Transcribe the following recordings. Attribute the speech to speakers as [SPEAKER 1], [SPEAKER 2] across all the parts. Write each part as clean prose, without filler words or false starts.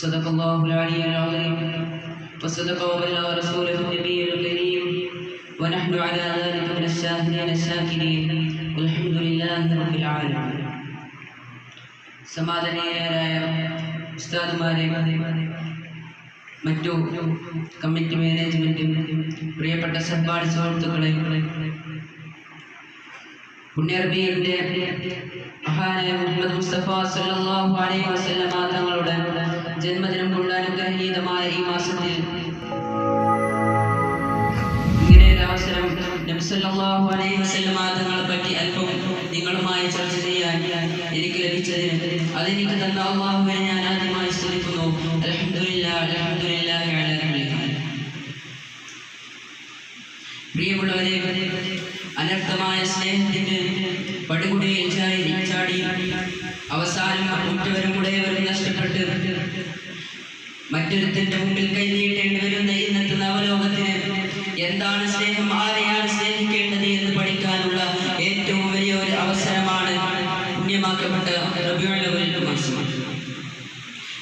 [SPEAKER 1] صدق الله العلي العظيم وصدق وبلغ رسوله النبي الكريم ونحن على ذلك من الشاهدين الشاكرين والحمد لله رب العالمين. സമാദരണീയരായ ഉസ്താദുമാരെ, മറ്റു കമ്മിറ്റി മാനേജ്മെന്റും പ്രിയപ്പെട്ട സഹപാഠി സുഹൃത്തുക്കളെ, പുണ്യറബീഇന്റെ മഹാനായ മുഹമ്മദ് മുസ്തഫ സല്ലല്ലാഹു അലൈഹി വസല്ലം തങ്ങളുടെ ജന്മദിനം കൊണ്ട് അനുഗ്രഹീതമായ ഈ മാസത്തിൽ ഇങ്ങനെ ഒരു അവസരം നബി സല്ലല്ലാഹു അലൈഹി വസല്ലം തങ്ങളെ പറ്റി അല്പം നിങ്ങളുമായി ചർച്ച ചെയ്യാൻ എനിക്ക് ലഭിച്ചതിന് അതെനിക്ക് തന്ന അല്ലാഹുവിനെ ഞാൻ ആദ്യമായി സ്തുതിക്കുന്നു. അൽഹംദുലില്ലാഹ് അൽഹംദുലില്ലാഹി അലാ കുല്ലി ഹാൽ. പ്രിയമുള്ളവരെ, അനർത്ഥമായ സ്നേഹത്തിന്റെ പടുകുടിയിൽ ചാടി അവസാനം ഉറ്റവരും ഉടയവരും നഷ്ടപ്പെട്ട് മറ്റൊരുത്തിന്റെ മുമ്പിൽ കൈനീട്ടേണ്ടി വരുന്ന ഇന്നത്തെ നവലോകത്തിന് എന്താണ് സ്നേഹം, ആരെയാണ് സ്നേഹിക്കേണ്ടത് എന്ന് പഠിക്കാനുള്ള ഏറ്റവും വലിയ ഒരു അവസരമാണ് പുണ്യമാക്കപ്പെട്ട റബീഉൽ അവ്വൽ മാസം.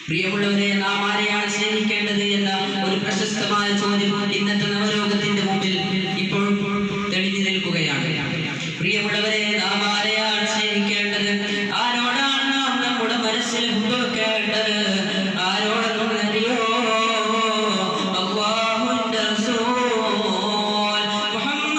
[SPEAKER 1] പ്രിയമുള്ളവരെ, നാം ആരെയാണ് സ്നേഹിക്കേണ്ടത് എന്ന ഒരു പ്രശസ്തമായ ചോദ്യം ഇന്നത്തെ നവലോകത്തിന്റെ മുമ്പിൽ ഇപ്പോൾ തെളിഞ്ഞു നിൽക്കുകയാണ്. പ്രിയമുള്ളവരെ, നാം ആരെയാണ് സ്നേഹിക്കേണ്ടത്? ആരോടാണ് നാം നമ്മുടെ മനസ്സിൽ വെക്കേണ്ടത്? ആരോടെന്ന് അറിയോ? അല്ലാഹുവിന്റെ റസൂൽ മുഹമ്മദ്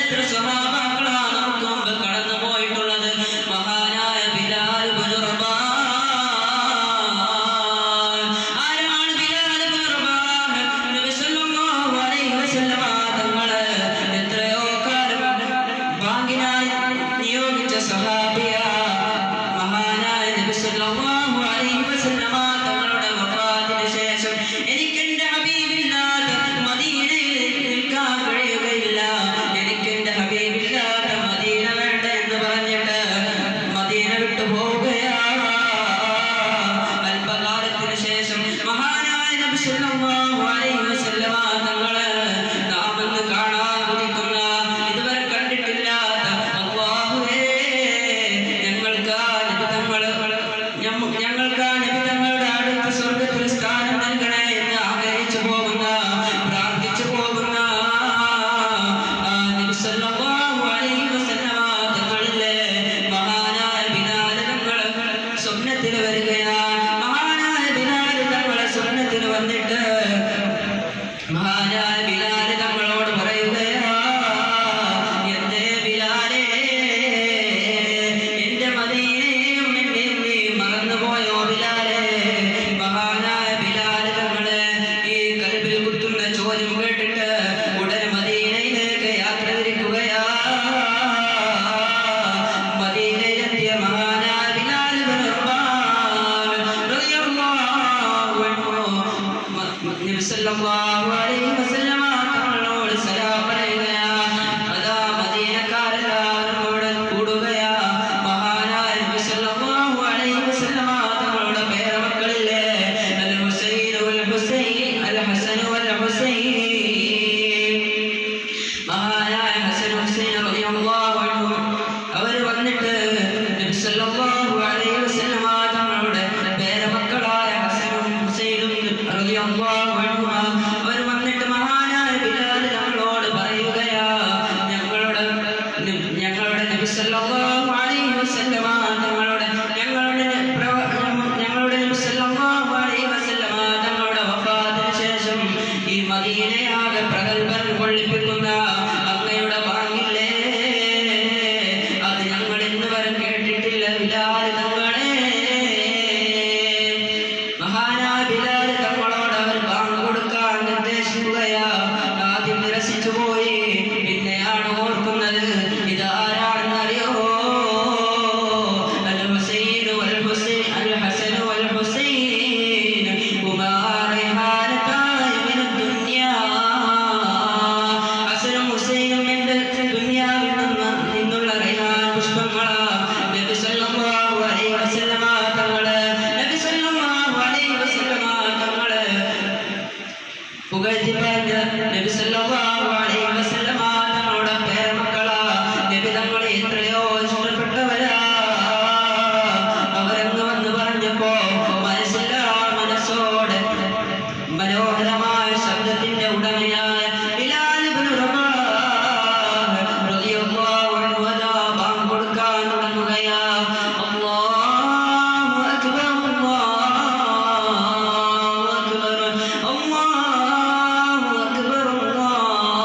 [SPEAKER 1] എത്ര സ്വഹാബാക്കളാണ് നമുക്ക് മുമ്പ് കടന്നു പോയിട്ടുള്ളത്. മഹാനായ ബിലാൽ ഇബ്നു റബാഹ്. ആരാണ് ബിലാൽ ഇബ്നു റബാഹ്? നബി സല്ലല്ലാഹു അലൈഹി വസല്ലമ തങ്ങളെ എത്രയോ കാലം ബാങ്കിനായി നിയോഗിച്ച സ്വഹാബിയ മഹാനായ നബി സല്ലല്ലാഹു അലൈഹി വസല്ലമ തങ്ങളുടെ വഫാത്തിന് ശേഷം എനിക്ക് എന്റെ ഹബീബില്ലാതെ മദീനയിൽ നിൽക്കാൻ കഴിയുകയില്ല, എനിക്ക് എന്റെ ഹബീബില്ലാതെ മദീന വേണ്ട എന്ന് പറഞ്ഞിട്ട് മദീന വിട്ടു പോവുകയാണ്. അല്പകാലത്തിന് ശേഷം മഹാനായ നബി സല്ലല്ലാഹു അലൈഹി വസല്ലമ തങ്ങളെ നാം ഇന്ന് കാണാൻ കൊതിക്കുന്ന, ഇതുവരെ കണ്ടിട്ടില്ലാത്ത അല്ലാഹുവേ ഞങ്ങൾക്ക് ആ നബി തങ്ങളുടെ അടുത്ത സ്വർഗ്ഗത്തിൽ സ്ഥാനം നൽകണേ എന്ന് ആഗ്രഹിച്ചു പോകുന്ന, പ്രാർത്ഥിച്ചു പോകുന്ന നബി സല്ലല്ലാഹു അലൈഹി വസല്ലമ തങ്ങളിലെ മഹാനായ ബിലാൽ തങ്ങൾ സ്വപ്നത്തിൽ വരികയാണ്. മഹാനായ ബിലാൽ തങ്ങളെ സ്വപ്നത്തിൽ വന്നിട്ട് മഹാനായ ബിലാൽ തങ്ങളോട് പറയുകയാ, എന്തേ ബിലാലേ, എന്റെ മദീനയും എന്നെയും നീ മറന്നുപോയോ ബിലാലേ? മഹാനായ ബിലാൽ തങ്ങളെ ഈ കൽബിൽ കുത്തുന്ന ചോദ്യം കേട്ടിട്ട് ഉടനെ മദീനയിലേക്ക് യാത്ര തിരിക്കുകയാ. മദീനയിലെത്തിയ മഹാനായ ബിലാൽ ഇബ്നു റബാഹ് റളിയല്ലാഹു അൻഹു നബി സല്ലല്ലാഹു അലൈഹി വസല്ലമ തങ്ങളോട് സലാം പറയുകയാണ്. അതാ മദീനക്കാരെല്ലാവരും അവിടെ കൂടുകയാ. മഹാനായ നബി സല്ലല്ലാഹു അലൈഹി വസല്ലമ തങ്ങളുടെ പേരമക്കളില്ലേ, അൽ ഹുസൈൻ വൽ ഹുസൈൻ, അൽ ഹസൻ വൽ ഹുസൈൻ. മഹാനായ ഹസൻ ഹുസൈൻ റളിയല്ലാഹു അൻഹു അവർ വന്നിട്ട് നബി സല്ലല്ലാഹു അലൈഹി വസല്ലമ തങ്ങളുടെ പേരമക്കളായ ഹസനും ഹുസൈനും റളിയല്ലാഹു അൻഹു അവർ വന്നിട്ട് മഹാനായ ബിലാൽ തങ്ങളോട് പറയുകയാ, ഞങ്ങളുടെ നബി സല്ലല്ലാഹു അലൈഹി വസല്ലമ തങ്ങളുടെ നബി സല്ലല്ലാഹു അലൈഹി വസല്ലമ തങ്ങളുടെ വഫാത്തിന് ശേഷം ഈ മദീനയാകെ പ്രഗൽഭം കൊള്ളിപ്പിക്കുന്ന അങ്ങയുടെ ബാങ്കില്ലേ, അത് ഞങ്ങൾ ഇന്ന് വരെ കേട്ടിട്ടില്ല ബിലാൽ തങ്ങളെ. മഹാനായ ബിലാൽ തങ്ങളോട് അവർ ബാങ്ക് കൊടുക്കാൻ നിർദ്ദേശിക്കുകയാ. ആദ്യം നിരസിച്ചു പോയി, പിന്നെയാണ് ഓർക്കുന്നത് ഇതാരാണെന്നറിയോ? അൽ ഹുസൈൻ വൽ ഹുസൈൻ, അൽ ഹസൻ വൽ ഹുസൈൻ ഹുമാ റൈഹാനതായ മിന ദുനിയാ. ഹസനും ഹുസൈനും എന്റെ ദുനിയാവിൽ നിന്നുള്ള റൈഹാൻ പുഷ്പങ്ങളാ. നബി സല്ലല്ലാഹു അലൈഹി വസല്ലമ തങ്ങളെ പുകഴ്ത്തി പറഞ്ഞ നബി സല്ലല്ലാഹു അലൈഹി വസല്ലമ തങ്ങളുടെ പേരമക്കളാ. നബി തങ്ങളെ എത്രയോ ഇഷ്ടപ്പെട്ടവരാ. അവരങ്ങ് വന്ന് പറഞ്ഞപ്പോ മനസ്സോടെ മനോഹരമായ ശബ്ദത്തിന്റെ ഉടമയായ ബിലാൽ ഇബ്നു റബാഹ് റളിയല്ലാഹു അൻഹു അതാ ബാങ്ക് കൊടുക്കാൻ തുടങ്ങുകയാ. അല്ലാഹു അക്ബർ, അല്ലാഹു അക്ബർ, അല്ലാഹു അക്ബർ, അല്ലാഹു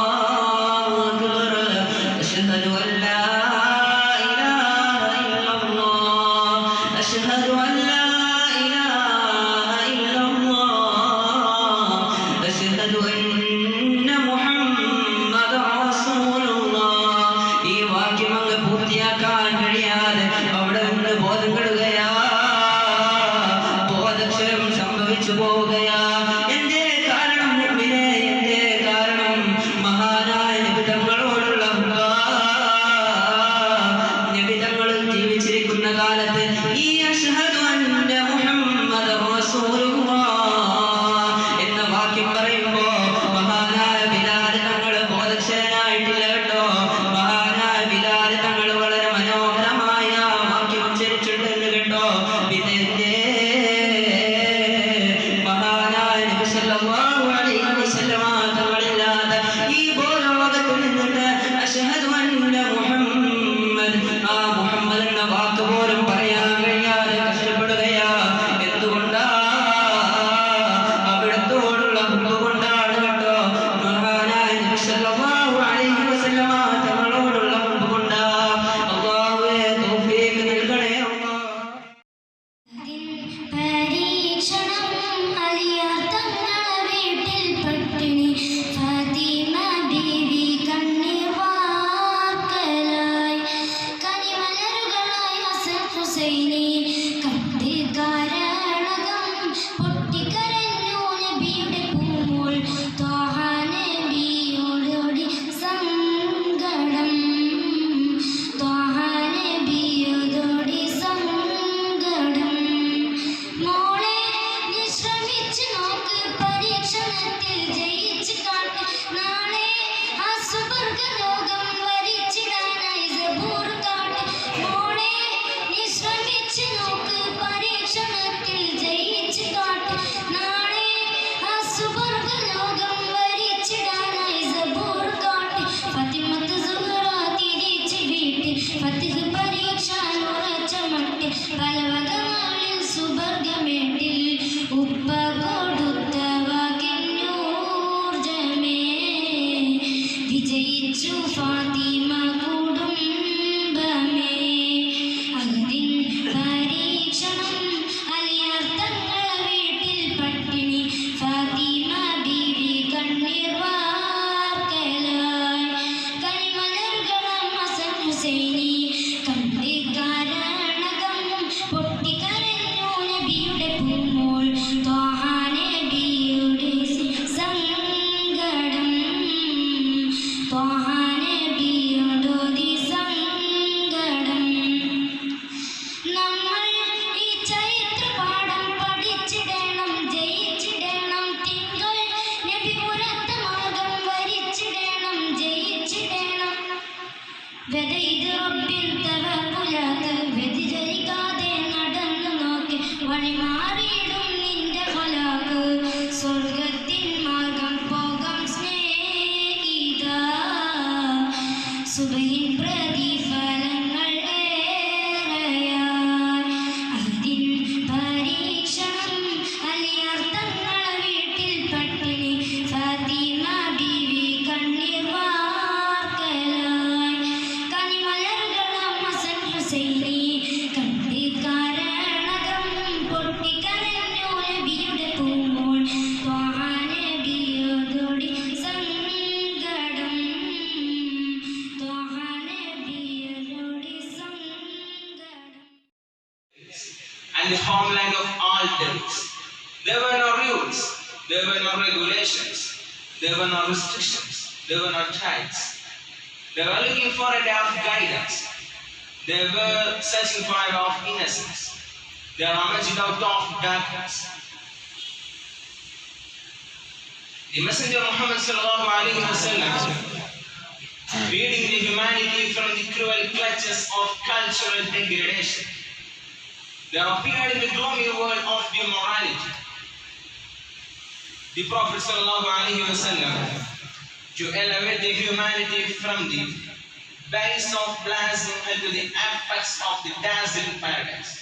[SPEAKER 2] regulations. There were no restrictions. There were no tags. They were looking for a day of guidance. They were searching for a way of innocence. They were emerging out of darkness. The Messenger Muhammad sallallahu alaihi wasallam, freeing the humanity from the cruel clutches of cultural degradation. They appeared in the gloomy world of immorality. The Prophet sallallahu alaihi wasallam, to elevate the humanity from the base of blazing into the apex of the dazzling paradise.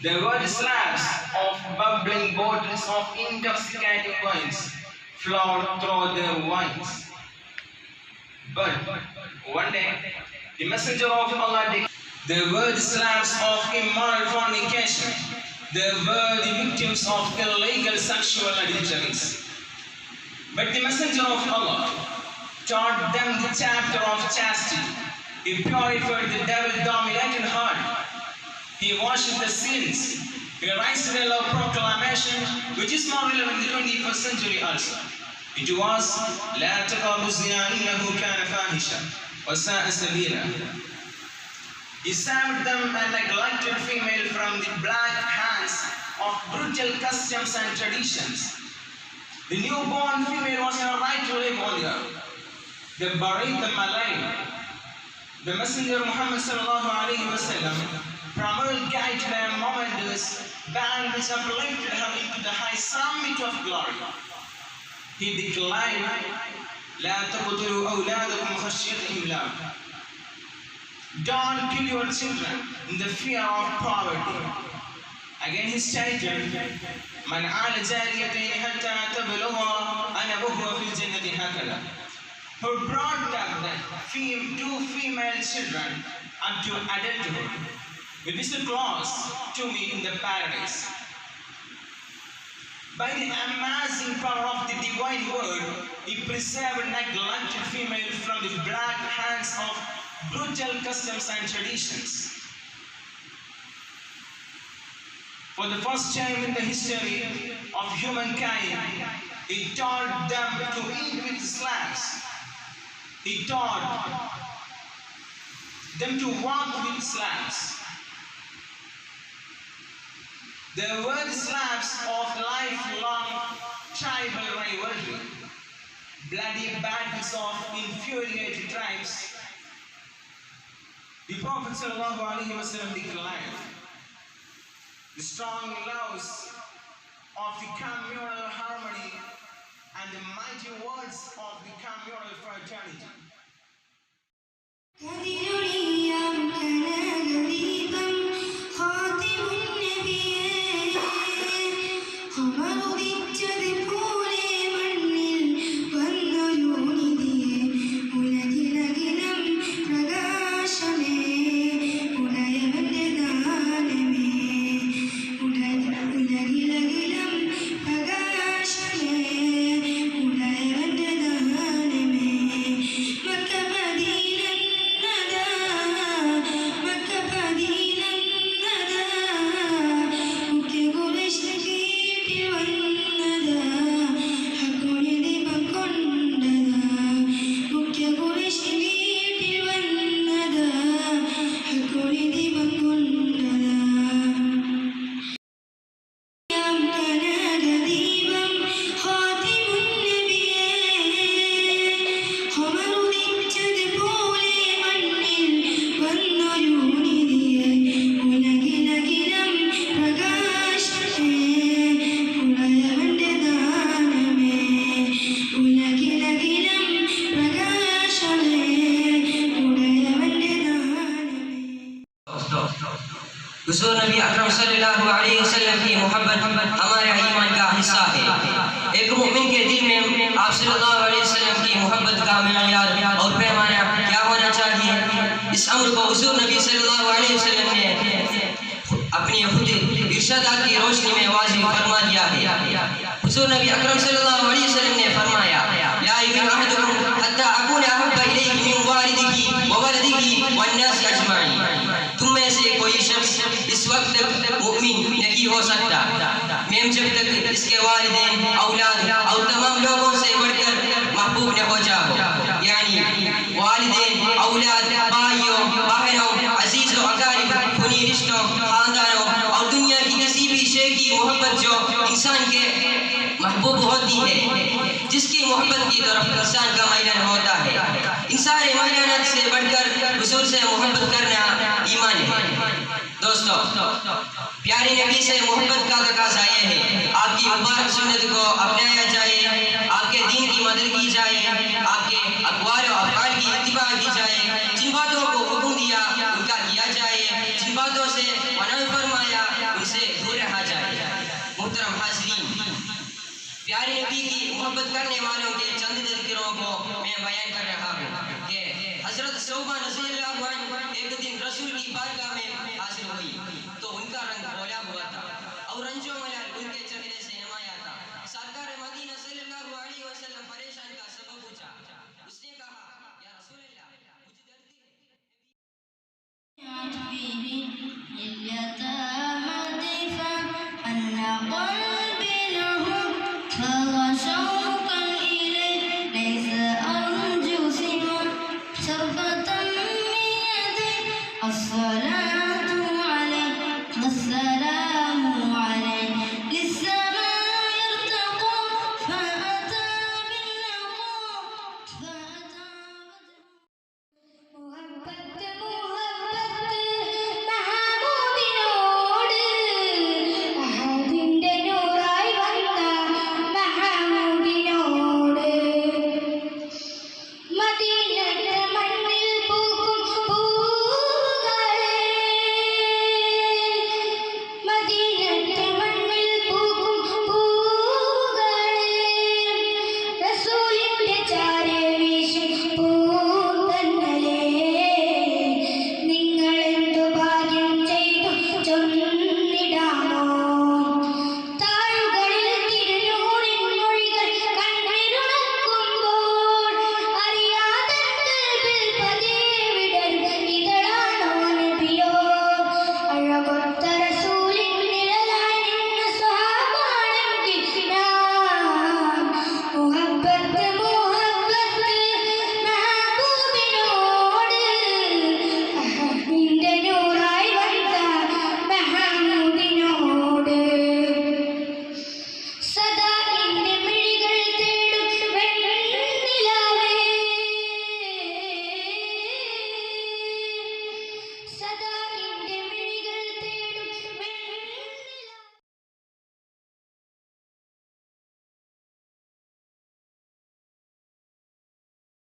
[SPEAKER 2] There were the slabs of bubbling bottles of intoxicating wines flowed through their wines. But one day, the Messenger of Allah declared, there were the slabs of immoral fornication. There were the victims of illegal sexual adulteries. But the Messenger of Allah taught them the chapter of chastity. He purified the devil-dominated heart. He washed the sins. He raised a love proclamation which is more relevant in the 21st century also. It was لا تقربوا الزنا إنه كان فاحشا وساء سبيلا. He saved them and neglected female from the black hands of brutal customs and traditions. The newborn female was not right to live on the earth. They buried them alive. The Messenger Muhammad sallallahu alaihi wasallam promulgated a momentous ban which uplifted her into the high summit of glory. He declared, لا تقتلوا أولادكم خشية إملاق. Don't kill your children in the fear of poverty. Again he stated, من عال جاريتين حتى تبلغا أنا بهو في الجنة هكذا. Who brought up two female children up to adulthood will be so close to me in the paradise. By the amazing power of the divine word, he preserved neglected female from the black hands of brutal customs and traditions. For the first time in the history of humankind, he taught them to eat with slabs. He taught them to walk with slabs. There were the slabs of lifelong tribal rivalry, bloody battles of infuriated tribes. The Prophet ﷺ declared, the strong laws of the communal harmony and the mighty words of the communal fraternity.
[SPEAKER 1] हुजूर नबी अकरम सल्लल्लाहु अलैहि वसल्लम की मोहब्बत हमारे ईमान का हिस्सा है। एक मुमिन के दिल में आप सल्लल्लाहु अलैहि वसल्लम की मोहब्बत का मेयार और पैमाना क्या होना चाहिए, इस अमर को हुजूर नबी सल्लल्लाहु अलैहि वसल्लम ने अपनी खुद इरशादात की रोशनी में वाज़िह फरमा दिया है। हुजूर नबी अकरम सल्लल्लाहु अलैहि वसल्लम ने फरमाया, ला युमिनु अहदुकुम हत्ता अकूना अहब्बा इलैहि मिन वालिदिही व वलदिही वन नास अजमाइन। तुम में से कोई शख्स इस वक्त तक मुमिन नहीं हो सकता, मैं जब तक इसके वालिदैन, औलाद
[SPEAKER 3] है जिसकी मोहब्बत की तरफ इंसान का मैलान होता है। इन सारे मैलानात से बढ़कर हुजूर से मोहब्बत करना ईमान है। दोस्तों, प्यारे नबी से मोहब्बत का तकाज़ा ये है आपकी मुबारक सुन्नत को अपनाया जाए, आपके दीन की मदद की जाए, आपके अक़वाल और अफ़आल की इत्तिबा की जाए, जिन बातों को हुक्म दिया उनका किया जाए, जिन बातों से मना फरमाया उनसे दूर रहा जाए। मोहतरम हाज़रीन, प्यारे नबी की मोहब्बत करने वालों के चंद तज़किरों को मैं बयान कर रहा हूँ कि हज़रत सौबा रज़ियल्लाहु अन्हु एक दिन रसूल की बारगाह में